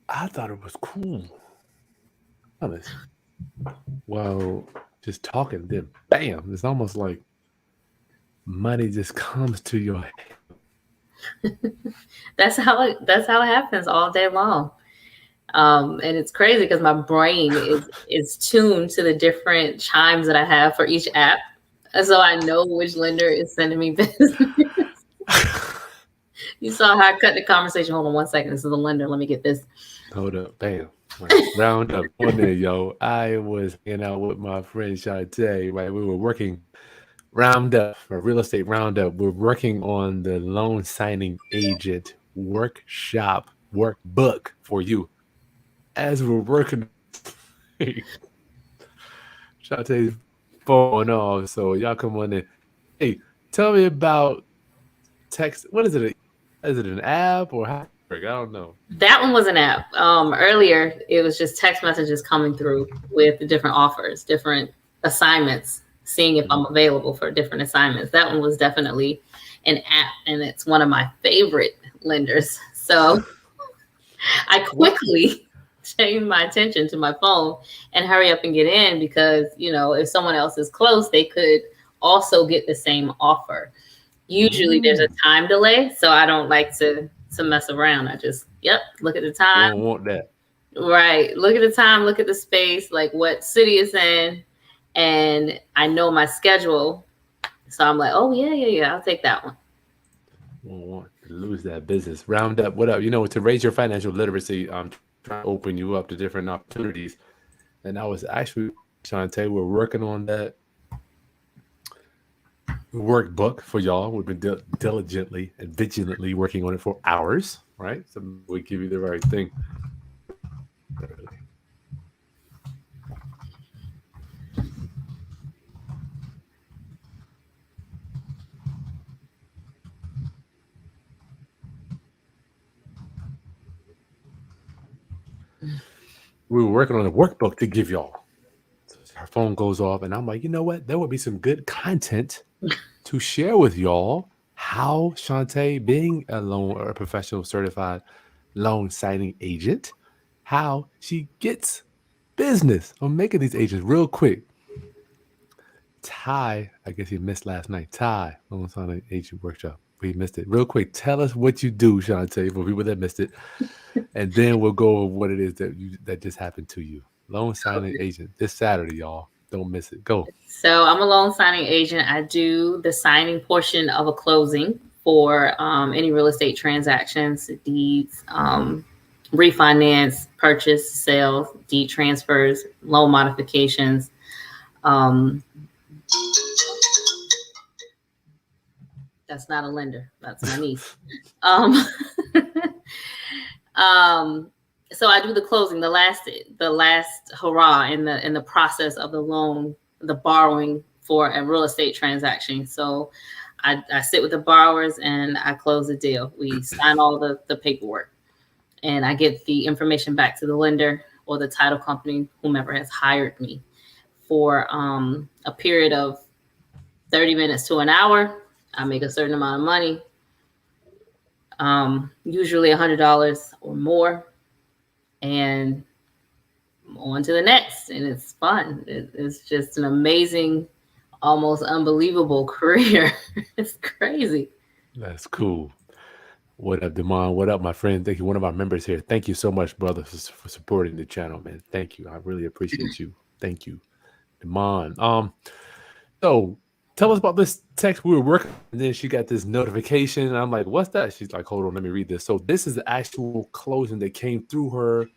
I thought it was cool. Honest. Well, just talking, then bam, it's almost like money just comes to your That's how it happens all day long. And it's crazy because my brain is tuned to the different chimes that I have for each app. And so I know which lender is sending me business. You saw how I cut the conversation. Hold on one second. This is the lender. Let me get this. hold up, bam. Right. Round up. One day, yo. I was hanging out with my friend Shawnte, right? We were working round up, a real estate roundup. We're working on the loan signing agent workshop workbook for you. As we're working, Shantae's phone off, so y'all come on in. Hey, tell me about text. What is it? Is it an app or how does it work? I don't know. That one was an app. Earlier, it was just text messages coming through with the different offers, different assignments, seeing if I'm available for different assignments. That one was definitely an app, and it's one of my favorite lenders. So I What? quickly changed my attention to my phone and hurry up and get in because, if someone else is close, they could also get the same offer. Usually there's a Mm, time delay, so I don't like to mess around. I just, yep, look at the we time. don't want that. Right. Look at the time, look at the space, like what city it's in, and I know my schedule. So I'm like, oh yeah, yeah, yeah, I'll take that one. We don't want to lose that business. Round up. What up? To raise your financial literacy, trying to open you up to different opportunities. And I was actually trying to tell you, we're working on that workbook for y'all. We've been diligently and vigilantly working on it for hours, right? So we give you the right thing. We were working on a workbook to give y'all. So her phone goes off, and I'm like, you know what? There would be some good content to share with y'all. How Shantae, being a loan or a professional certified loan signing agent, how she gets business on making these agents real quick. Ty, I guess he missed last night. Ty, loan signing agent workshop. We missed it. Real quick, tell us what you do, Shantae, for people that missed it. And then we'll go over what it is that just happened to you. Loan signing agent this Saturday, y'all. Don't miss it. Go. So I'm a loan signing agent. I do the signing portion of a closing for any real estate transactions, deeds, refinance, purchase, sale, deed transfers, loan modifications. Um, that's not a lender. That's my niece. Um, um, so I do the closing, the last hurrah in the process of the loan, the borrowing for a real estate transaction. So I sit with the borrowers and I close the deal. We sign all the paperwork and I get the information back to the lender or the title company, whomever has hired me for a period of 30 minutes to an hour. I make a certain amount of money, usually $100 or more, and on to the next. And it's fun. It's just an amazing, almost unbelievable career. It's crazy. That's cool. What up, Demond? What up, my friend? Thank you. One of our members here. Thank you so much, brother, for supporting the channel, man. Thank you. I really appreciate you. Thank you, Demond. So tell us about this text we were working. And then she got this notification. And I'm like, what's that? She's like, hold on, let me read this. So this is the actual closing that came through her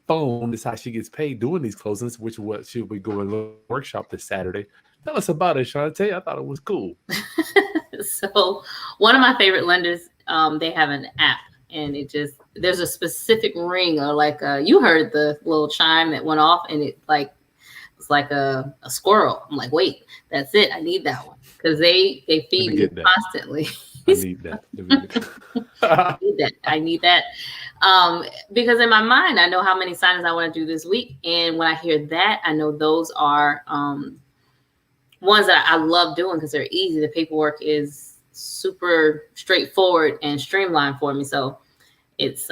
phone. This is how she gets paid doing these closings, which is what she'll be going to workshop this Saturday. Tell us about it, Shantae. I thought it was cool. So one of my favorite lenders, they have an app, and there's a specific ring, or like you heard the little chime that went off, and it's like a squirrel. I'm like, wait, that's it. I need that one because they Let feed me me get that. constantly. I need that. I need that. I need that. Because in my mind, I know how many signings I want to do this week, and when I hear that, I know those are ones that I love doing because they're easy. The paperwork is super straightforward and streamlined for me. So It's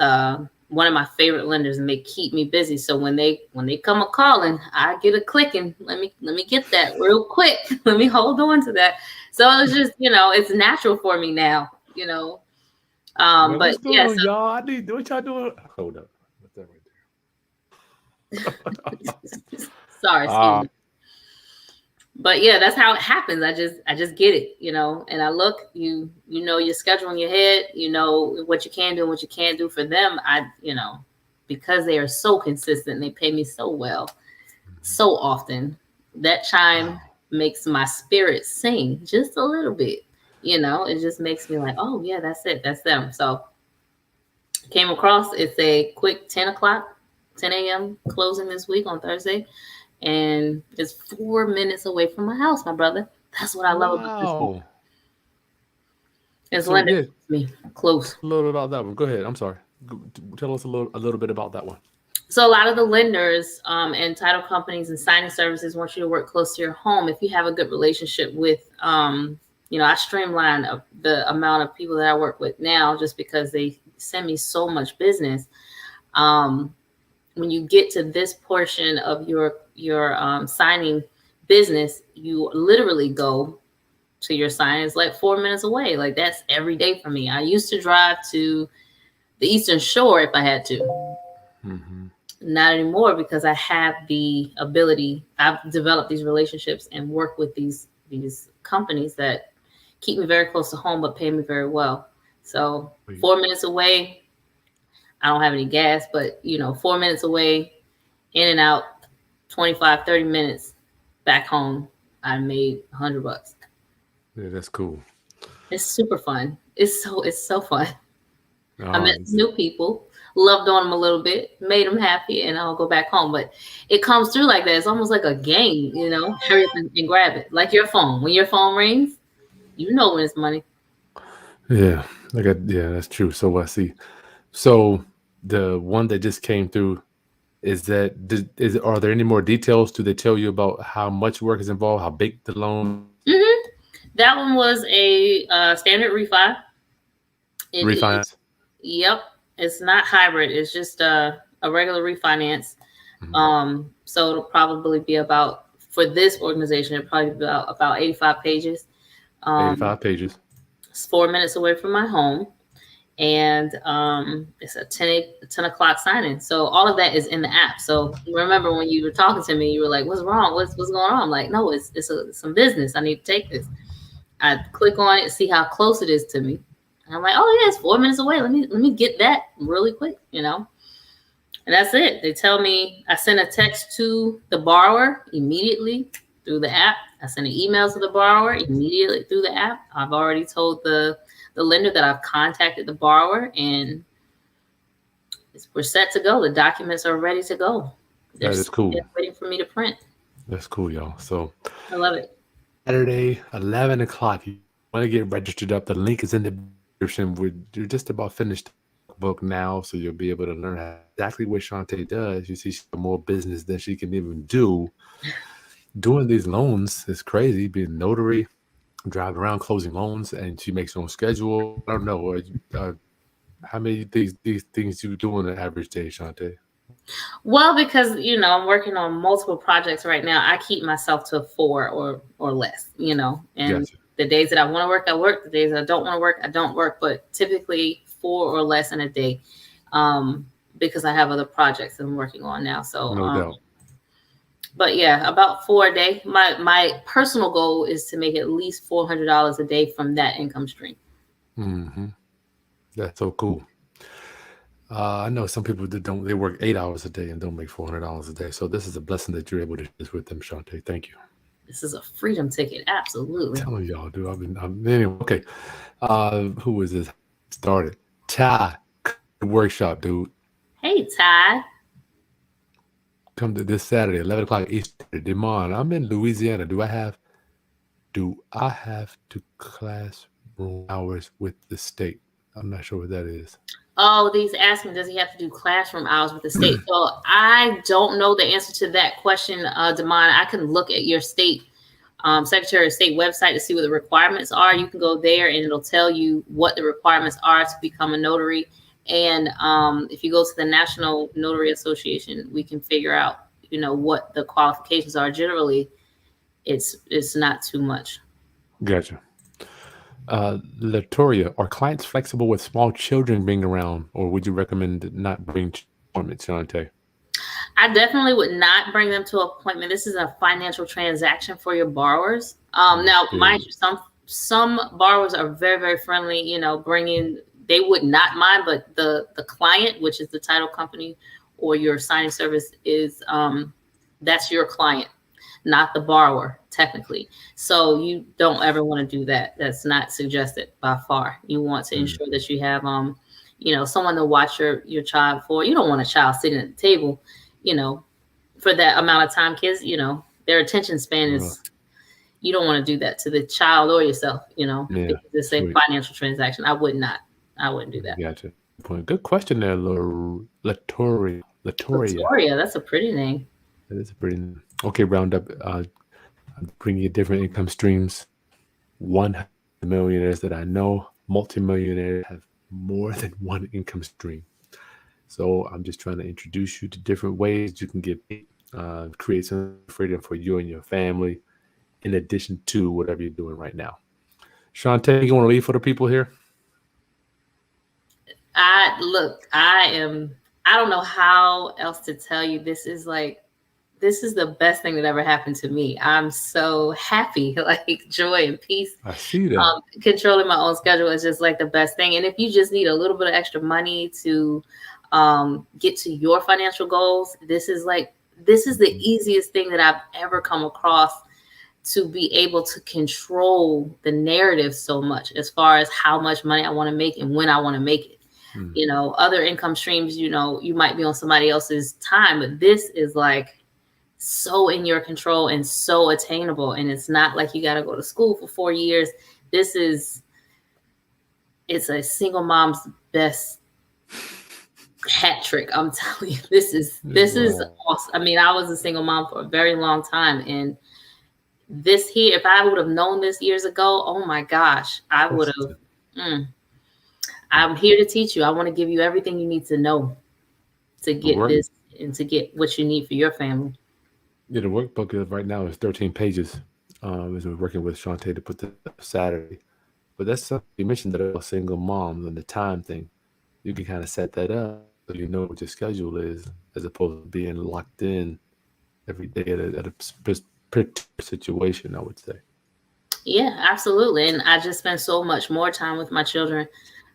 one of my favorite lenders, and they keep me busy. So when they come a calling, I get a clicking. Let me get that real quick. Let me hold on to that. So it's just, it's natural for me now. Man, But what's going yeah, on, y'all? I need what y'all doing. Hold up. What's that right so sorry, there? excuse me. But yeah, that's how it happens. I just get it, and I look, you know your schedule in your head, you know what you can do and what you can't do for them. Because they are so consistent, they pay me so well, so often. That chime Wow. makes my spirit sing just a little bit. It just makes me like, oh yeah, that's it, that's them. So came across, it's a quick 10 a.m. closing this week on Thursday, and it's 4 minutes away from my house, my brother. That's what I love about this. Wow. It's So lending yeah, me close. a little about that one. Go ahead. I'm sorry. Tell us a little bit about that one. So a lot of the lenders and title companies and signing services want you to work close to your home. If you have a good relationship with, I streamline the amount of people that I work with now just because they send me so much business. Um, when you get to this portion of your signing business, you literally go to your sign. It's like 4 minutes away. Like that's every day for me. I used to drive to the Eastern Shore if I had to. Mm-hmm. Not anymore because I have the ability. I've developed these relationships and work with these companies that keep me very close to home but pay me very well. So 4 minutes away, I don't have any gas, but 4 minutes away, in and out, 25, 30 minutes back home, I made $100. Yeah, that's cool. It's super fun. It's so fun. I Oh, met some new people, loved on them a little bit, made them happy, and I'll go back home. But it comes through like that. It's almost like a game. Hurry up and grab it. Like your phone. When your phone rings, you know when it's money. yeah. Yeah, that's true. So I see. So the one that just came through are there any more details? Do they tell you about how much work is involved? How big the loan hmm That one was a standard refi. It is, refinance? yep. It's not hybrid. It's just a regular refinance. Mhm. So it'll probably be about, for this organization, it'll probably be about 85 pages. Um, 85 pages. it's 4 minutes away from my home, and it's a 10 o'clock signing. So all of that is in the app. So remember when you were talking to me, you were like, "What's wrong? What's going on?" I'm like, no, it's some business. I need to take this. I click on it, see how close it is to me. And I'm like, oh yeah, it's 4 minutes away. Let me get that really quick. And that's it. They tell me, I send a text to the borrower immediately through the app. I send an email to the borrower immediately through the app. I've already told the lender that I've contacted the borrower, and we're set to go. The documents are ready to go. They're That is cool. waiting for me to print. That's cool, y'all. So I love it. Saturday, 11 o'clock. You want to get registered up. The link is in the description. You're just about finished the book now, so you'll be able to learn exactly what Shawnte does. You see, she's got more business than she can even do. Doing these loans is crazy. Being notary, driving around closing loans, and she makes her own schedule. I don't know. How many these things you do on an average day, Shawnte? Well, because I'm working on multiple projects right now, I keep myself to four or less. And Gotcha. the days that I want to work, I work. The days that I don't want to work, I don't work. But typically four or less in a day, because I have other projects I'm working on now. So, No doubt. but yeah, about 4 a day. My personal goal is to make at least $400 a day from that income stream. Hmm. That's so cool. I know some people that don't. They work 8 hours a day and don't make $400 a day. So this is a blessing that you're able to do this with them, Shawnte. Thank you. This is a freedom ticket, absolutely. Telling y'all, dude. Anyway. Okay. Who is this? Started. Ty workshop, dude. Hey, Ty. Come to this Saturday, 11 o'clock Eastern. Demond, I'm in Louisiana. Do I have to classroom hours with the state? I'm not sure what that is. Oh, these asking, does he have to do classroom hours with the state? So I don't know the answer to that question, Damon. I can look at your state Secretary of State website to see what the requirements are. You can go there and it'll tell you what the requirements are to become a notary. And if you go to the National Notary Association, we can figure out, what the qualifications are. Generally, it's not too much. Gotcha. Latoria, are clients flexible with small children being around, or would you recommend not bring appointments, Shawnte? I definitely would not bring them to appointment. This is a financial transaction for your borrowers. Now, mind you, some borrowers are very, very friendly. They would not mind, but the client, which is the title company or your signing service, is that's your client, not the borrower, technically. So you don't ever want to do that. That's not suggested by far. You want to ensure that you have someone to watch your child for. You don't want a child sitting at the table, for that amount of time. Kids, their attention span is, you don't want to do that to the child or yourself, because it's a financial transaction. I wouldn't do that. Gotcha. Good question there, Latoria. Latoria, that's a pretty name. That is a pretty name. Okay, Roundup. I'm bringing you different income streams. 100 millionaires that I know, multimillionaires have more than one income stream. So I'm just trying to introduce you to different ways you can get paid, create some freedom for you and your family, in addition to whatever you're doing right now. Shawnte, you want to leave for the people here? I don't know how else to tell you. This is the best thing that ever happened to me. I'm so happy, like joy and peace. I see that. Controlling my own schedule is just like the best thing. And if you just need a little bit of extra money to get to your financial goals, this is the easiest thing that I've ever come across, to be able to control the narrative so much as far as how much money I want to make and when I want to make it. Other income streams, you might be on somebody else's time, but this is like so in your control and so attainable. And it's not like you got to go to school for 4 years. It's a single mom's best hat trick. I'm telling you, this is awesome. I mean, I was a single mom for a very long time, and this here, if I would have known this years ago, oh my gosh, I would have. I'm here to teach you. I want to give you everything you need to know to get this and to get what you need for your family. Yeah, the workbook right now is 13 pages. As we're working with Shawnte to put this up Saturday. But that's something you mentioned, that a single mom and the time thing. You can kind of set that up so you know what your schedule is, as opposed to being locked in every day at a particular situation, I would say. Yeah, absolutely. And I just spend so much more time with my children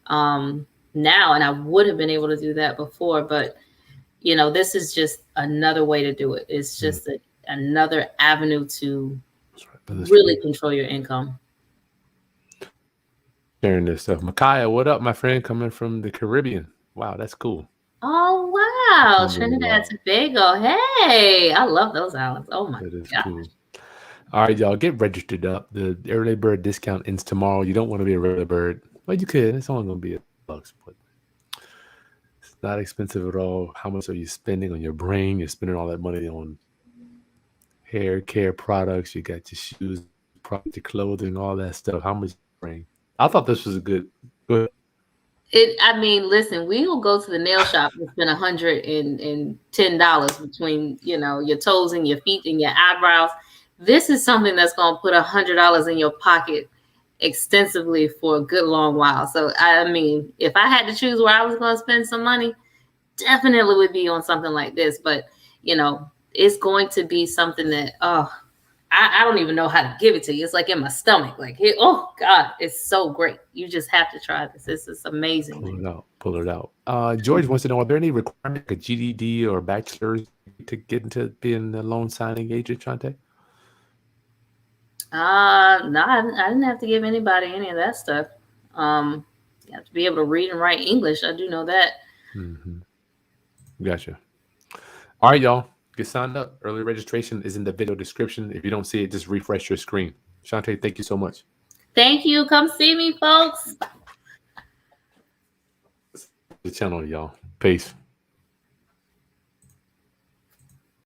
now, and I would have been able to do that before, but this is just another way to do it. It's just another avenue to really control your income. Sharing this stuff. Micaiah, what up, my friend, coming from the Caribbean? Wow, that's cool. Oh, wow. Trinidad, Tobago. Hey, I love those islands. Oh, my God. That is cool. All right, y'all, get registered up. The early bird discount ends tomorrow. You don't want to be a regular bird. Well, you could. It's only going to be $1, but it's not expensive at all. How much are you spending on your brain? You're spending all that money on hair care products. You got your shoes, your clothing, all that stuff. How much brain? I thought this was a good. Listen, we will go to the nail shop and spend $110 between, your toes and your feet and your eyebrows. This is something that's going to put $100 in your pocket extensively for a good long while. So, if I had to choose where I was going to spend some money, definitely would be on something like this. But, it's going to be something that, I don't even know how to give it to you. It's like in my stomach. Like, oh, God, it's so great. You just have to try this. This is amazing. Pull it out. George wants to know, are there any requirements, like a GED or bachelor's, to get into being a loan signing agent, Shawnte? No, I didn't have to give anybody any of that stuff. You have to be able to read and write English. I do know that. Mm-hmm. Gotcha. All right, y'all. Get signed up. Early registration is in the video description. If you don't see it, just refresh your screen. Shawnte, thank you so much. Thank you. Come see me, folks. The channel, y'all. Peace.